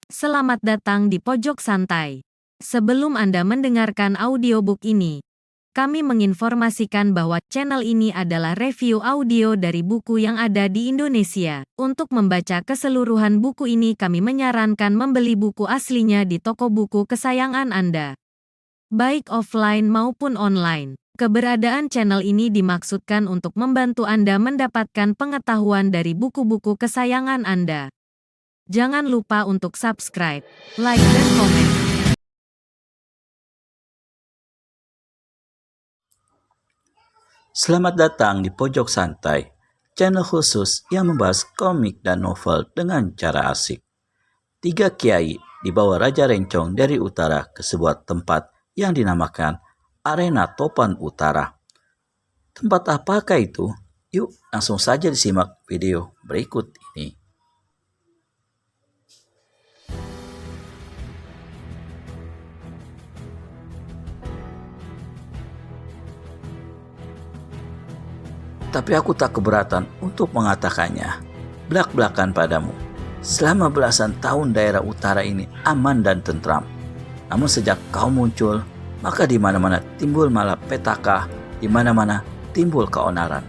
Selamat datang di Pojok Santai. Sebelum Anda mendengarkan audiobook ini, kami menginformasikan bahwa channel ini adalah review audio dari buku yang ada di Indonesia. Untuk membaca keseluruhan buku ini kami menyarankan membeli buku aslinya di toko buku kesayangan Anda, baik offline maupun online. Keberadaan channel ini dimaksudkan untuk membantu Anda mendapatkan pengetahuan dari buku-buku kesayangan Anda. Jangan lupa untuk subscribe, like, dan komen. Selamat datang di Pojok Santai, channel khusus yang membahas komik dan novel dengan cara asik. 3 kiai dibawa Raja Rencong dari utara ke sebuah tempat yang dinamakan Arena Topan Utara. Tempat apakah itu? Yuk langsung saja disimak video berikut ini. Tapi aku tak keberatan untuk mengatakannya belak-belakan padamu. Selama belasan tahun daerah utara ini aman dan tentram. Namun sejak kau muncul, maka di mana-mana timbul malapetaka, di mana-mana timbul keonaran.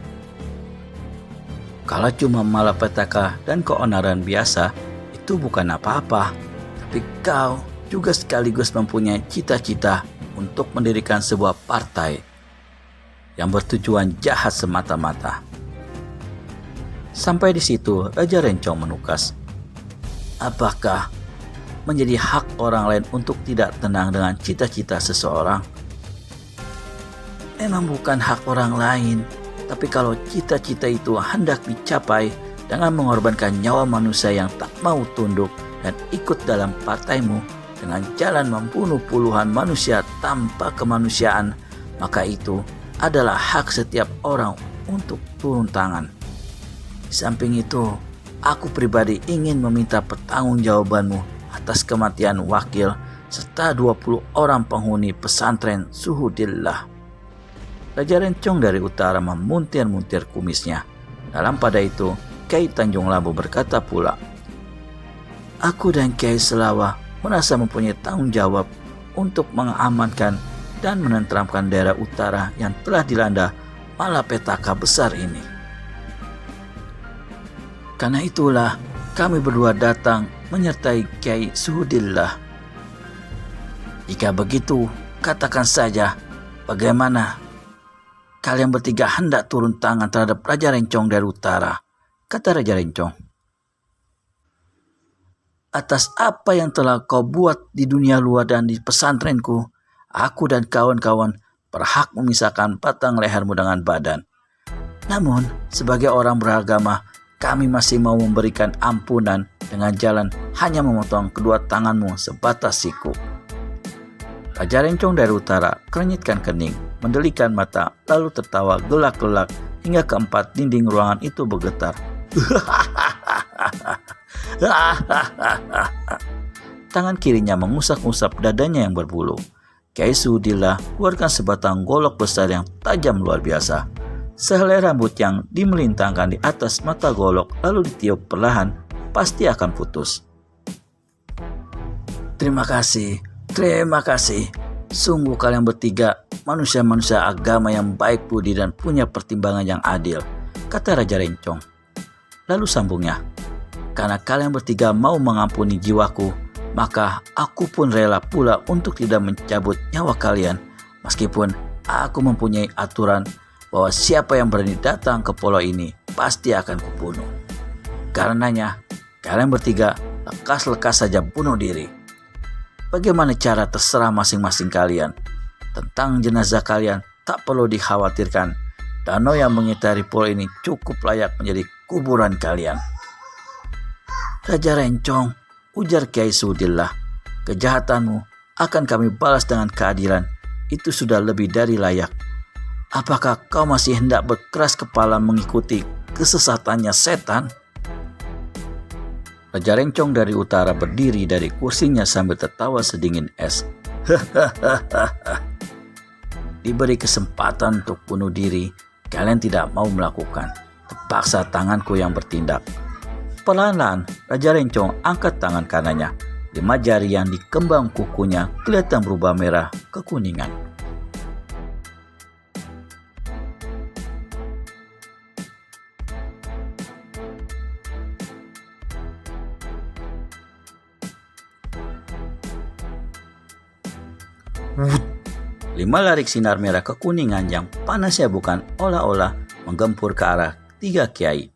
Kalau cuma malapetaka dan keonaran biasa, itu bukan apa-apa. Tapi kau juga sekaligus mempunyai cita-cita untuk mendirikan sebuah partai yang bertujuan jahat semata-mata. Sampai di situ Raja Rencong menukas. Apakah menjadi hak orang lain untuk tidak tenang dengan cita-cita seseorang? Memang bukan hak orang lain, tapi kalau cita-cita itu hendak dicapai dengan mengorbankan nyawa manusia yang tak mau tunduk dan ikut dalam partaimu dengan jalan membunuh puluhan manusia tanpa kemanusiaan, maka itu adalah hak setiap orang untuk turun tangan. Di samping itu, aku pribadi ingin meminta pertanggungjawabanmu atas kematian wakil serta 20 orang penghuni pesantren Suhudillah. Raja Rencong dari utara memuntir-muntir kumisnya. Dalam pada itu, Kiai Tanjung Labu berkata pula, aku dan Kiai Selawa merasa mempunyai tanggung jawab untuk mengamankan dan menenteramkan daerah utara yang telah dilanda malapetaka besar ini. Karena itulah kami berdua datang menyertai Kiai Suhudillah. Jika begitu, katakan saja bagaimana kalian bertiga hendak turun tangan terhadap Raja Rencong dari utara, kata Raja Rencong. Atas apa yang telah kau buat di dunia luar dan di pesantrenku, aku dan kawan-kawan berhak memisahkan batang lehermu dengan badan. Namun, sebagai orang beragama, kami masih mau memberikan ampunan dengan jalan hanya memotong kedua tanganmu sebatas siku. Raja Rencong dari utara kerenyitkan kening, mendelikan mata, lalu tertawa gelak-gelak hingga keempat dinding ruangan itu bergetar. Tangan kirinya mengusap-usap dadanya yang berbulu. Kiai Suhudillah keluarkan sebatang golok besar yang tajam luar biasa. Sehelai rambut yang dimelintangkan di atas mata golok lalu ditiup perlahan pasti akan putus. Terima kasih. Sungguh kalian bertiga manusia-manusia agama yang baik budi dan punya pertimbangan yang adil, kata Raja Rencong. Lalu sambungnya, karena kalian bertiga mau mengampuni jiwaku, maka aku pun rela pula untuk tidak mencabut nyawa kalian, meskipun aku mempunyai aturan bahwa siapa yang berani datang ke pulau ini pasti akan kubunuh. Karenanya, kalian bertiga lekas-lekas saja bunuh diri. Bagaimana cara terserah masing-masing kalian. Tentang jenazah kalian tak perlu dikhawatirkan. Danau yang mengitari pulau ini cukup layak menjadi kuburan kalian. Raja Rencong, ujar Kiai Suhudillah, kejahatanmu akan kami balas dengan keadilan. Itu sudah lebih dari layak. Apakah kau masih hendak berkeras kepala mengikuti kesesatannya setan? Raja Rencong dari utara berdiri dari kursinya sambil tertawa sedingin es. Diberi kesempatan untuk bunuh diri, kalian tidak mau melakukan. Terpaksa tanganku yang bertindak. Perlahan-lahan, Raja Rencong angkat tangan kanannya. 5 jari yang di kembang kukunya kelihatan berubah merah kekuningan. Wut. 5 larik sinar merah kekuningan yang panasnya bukan olah-olah menggempur ke arah 3 kiai.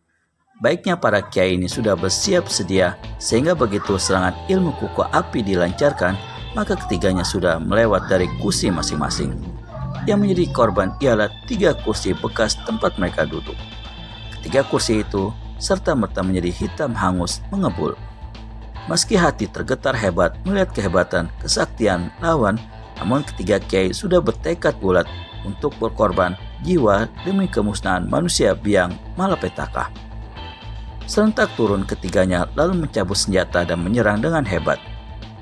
Baiknya para kiai ini sudah bersiap sedia sehingga begitu serangan ilmu kuku api dilancarkan, maka ketiganya sudah melewat dari kursi masing-masing. Yang menjadi korban ialah 3 kursi bekas tempat mereka duduk. Ketiga kursi itu serta-merta menjadi hitam hangus mengebul. Meski hati tergetar hebat melihat kehebatan kesaktian lawan, namun ketiga kiai sudah bertekad bulat untuk berkorban jiwa demi kemusnahan manusia biang malapetaka. Serentak turun ketiganya lalu mencabut senjata dan menyerang dengan hebat.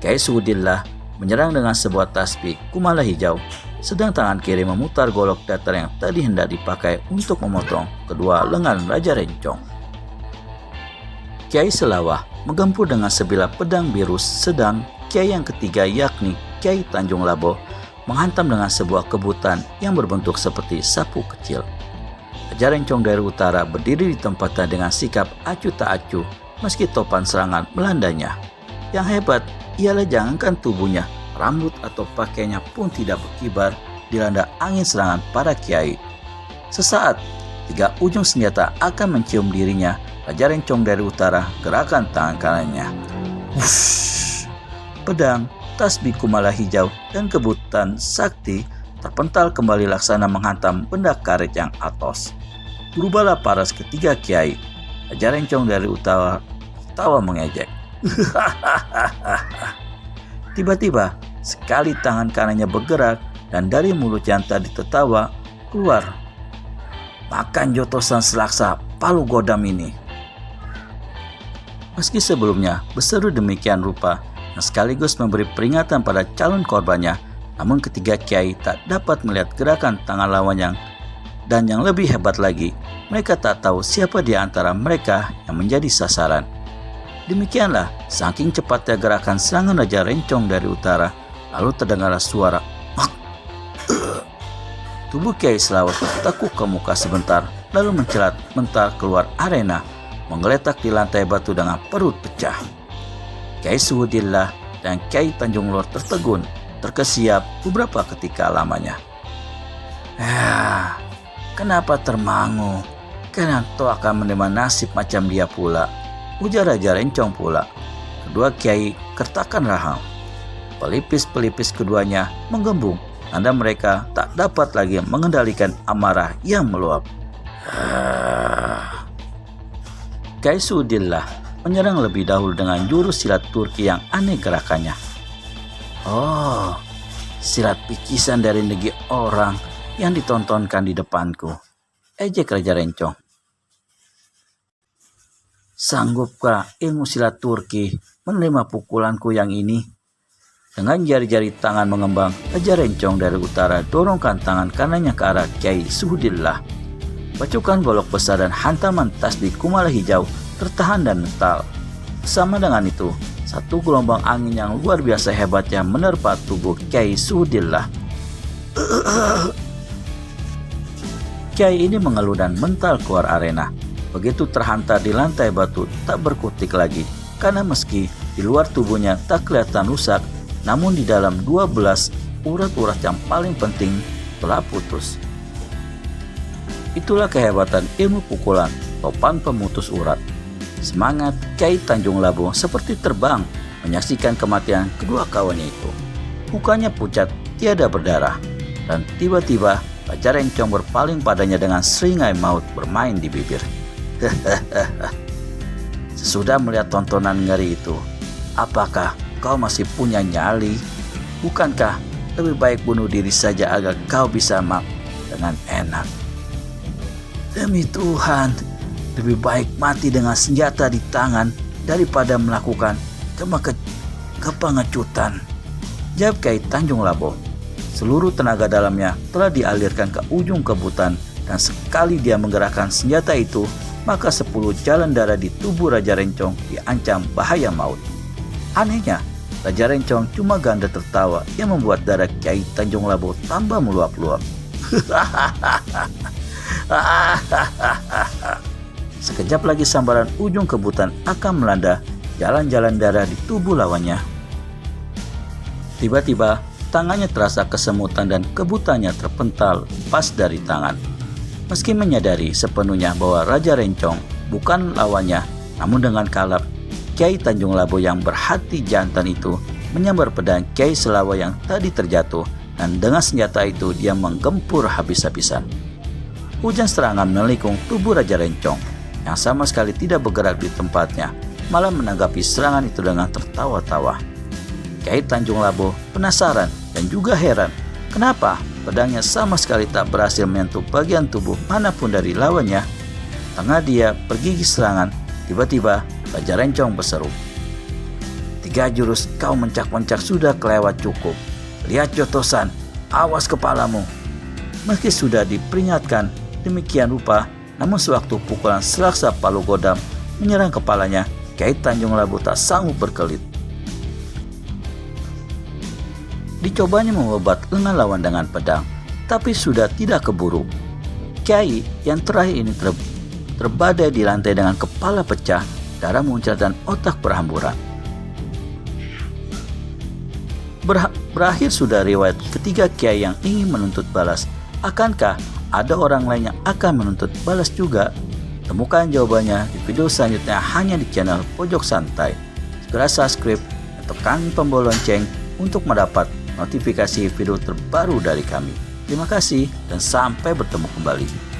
Kiai Suhudillah menyerang dengan sebuah tasbih kumala hijau, sedang tangan kiri memutar golok datar yang tadi hendak dipakai untuk memotong kedua lengan Raja Rencong. Kiai Selawah menggempur dengan sebilah pedang biru, sedang kiai yang ketiga yakni Kiai Tanjung Laboh menghantam dengan sebuah kebutan yang berbentuk seperti sapu kecil. Raja Rencong dari utara berdiri di tempatnya dengan sikap acuh tak acuh meski topan serangan melandanya. Yang hebat ialah jangankan tubuhnya, rambut atau pakaiannya pun tidak berkibar dilanda angin serangan para kiai. Sesaat, 3 ujung senjata akan mencium dirinya. Raja Rencong dari utara gerakan tangan kanannya. Wush! Pedang, tasbih kumala hijau, dan kebutan sakti terpental kembali laksana menghantam benda karet yang atos. Berubahlah paras ketiga kiai. Raja Rencong dari utara tawa mengejek. Tiba-tiba sekali tangan kanannya bergerak dan dari mulut yang tadi tertawa keluar, "Makan jotosan selaksa palu godam ini." Meski sebelumnya berseru demikian rupa dan sekaligus memberi peringatan pada calon korbannya, namun ketiga kiai tak dapat melihat gerakan tangan lawannya, dan yang lebih hebat lagi, mereka tak tahu siapa di antara mereka yang menjadi sasaran. Demikianlah saking cepatnya gerakan serangan Raja Rencong dari utara, lalu terdengarlah suara "Mak!". Tubuh Kiai Selawah tertekuk ke muka sebentar, lalu mencelat mental keluar arena, menggeletak di lantai batu dengan perut pecah. Kiai Suhudillah dan Kiai Tanjung Lor tertegun, terkesiap beberapa ketika lamanya. Kenapa termangu? Karena toh akan menerima nasib macam dia pula, ujar Raja Rencong pula. Kedua kiai kertakan rahang. Pelipis-pelipis keduanya menggembung, tanda mereka tak dapat lagi mengendalikan amarah yang meluap. Kiai Suhudillah menyerang lebih dahulu dengan jurus silat Turki yang aneh gerakannya. "Oh, silat pikisan dari negeri orang yang ditontonkan di depanku," ejek Raja Rencong. "Sanggupkah ilmu silat Turki menerima pukulanku yang ini?" Dengan jari-jari tangan mengembang, Raja Rencong dari utara dorongkan tangan kanannya ke arah Kiai Suhudillah. Pacukan golok besar dan hantaman tasbih kumala hijau tertahan dan mental. Bersama dengan itu, satu gelombang angin yang luar biasa hebatnya menerpa tubuh Kiai Suhudillah. Kiai ini mengeluh dan mental keluar arena. Begitu terhantar di lantai batu tak berkutik lagi, karena meski di luar tubuhnya tak kelihatan rusak, namun di dalam 12 urat-urat yang paling penting telah putus. Itulah kehebatan ilmu pukulan, topan pemutus urat. Semangat Kiai Tanjung Laboh seperti terbang menyaksikan kematian kedua kawannya itu. Mukanya pucat tiada berdarah, dan tiba-tiba Raja Rencong berpaling padanya dengan seringai maut bermain di bibir. "Sesudah melihat tontonan ngeri itu, apakah kau masih punya nyali? Bukankah lebih baik bunuh diri saja agar kau bisa dengan enak?" "Demi Tuhan, lebih baik mati dengan senjata di tangan daripada melakukan kepengecutan," jawab Kiai Tanjung Laboh. Seluruh tenaga dalamnya telah dialirkan ke ujung kebutan, dan sekali dia menggerakkan senjata itu, maka 10 jalan darah di tubuh Raja Rencong diancam bahaya maut. Anehnya, Raja Rencong cuma ganda tertawa yang membuat darah Kiai Tanjung Labu tambah meluap-luap. Sekejap lagi sambaran ujung kebutan akan melanda jalan-jalan darah di tubuh lawannya. Tiba-tiba tangannya terasa kesemutan dan kebutannya terpental pas dari tangan. Meski menyadari sepenuhnya bahwa Raja Rencong bukan lawannya, namun dengan kalap Kiai Tanjung Labu yang berhati jantan itu menyambar pedang Kiai Selawa yang tadi terjatuh, dan dengan senjata itu dia menggempur habis-habisan. Hujan serangan menelikung tubuh Raja Rencong yang sama sekali tidak bergerak di tempatnya, malah menanggapi serangan itu dengan tertawa-tawa. Kiai Tanjung Labu penasaran dan juga heran kenapa pedangnya sama sekali tak berhasil menyentuh bagian tubuh manapun dari lawannya. Tengah dia bergigis serangan, tiba-tiba Raja Rencong berseru, "3 jurus kau mencak-mencak sudah kelewat cukup. Lihat Jotosan, awas kepalamu." Meski sudah diperingatkan demikian rupa, namun sewaktu pukulan selaksa palu godam menyerang kepalanya, Kiai Tanjung Labu tak sanggup berkelit. Dicobanya mengobat lengan lawan dengan pedang, tapi sudah tidak keburu. Kiai yang terakhir ini terbadai di lantai dengan kepala pecah, darah muncrat dan otak berhamburan. Berakhir sudah riwayat ketiga Kiai yang ingin menuntut balas. Akankah ada orang lain yang akan menuntut balas juga? Temukan jawabannya di video selanjutnya hanya di channel Pojok Santai. Segera subscribe dan tekan tombol lonceng untuk mendapat notifikasi video terbaru dari kami. Terima kasih dan sampai bertemu kembali.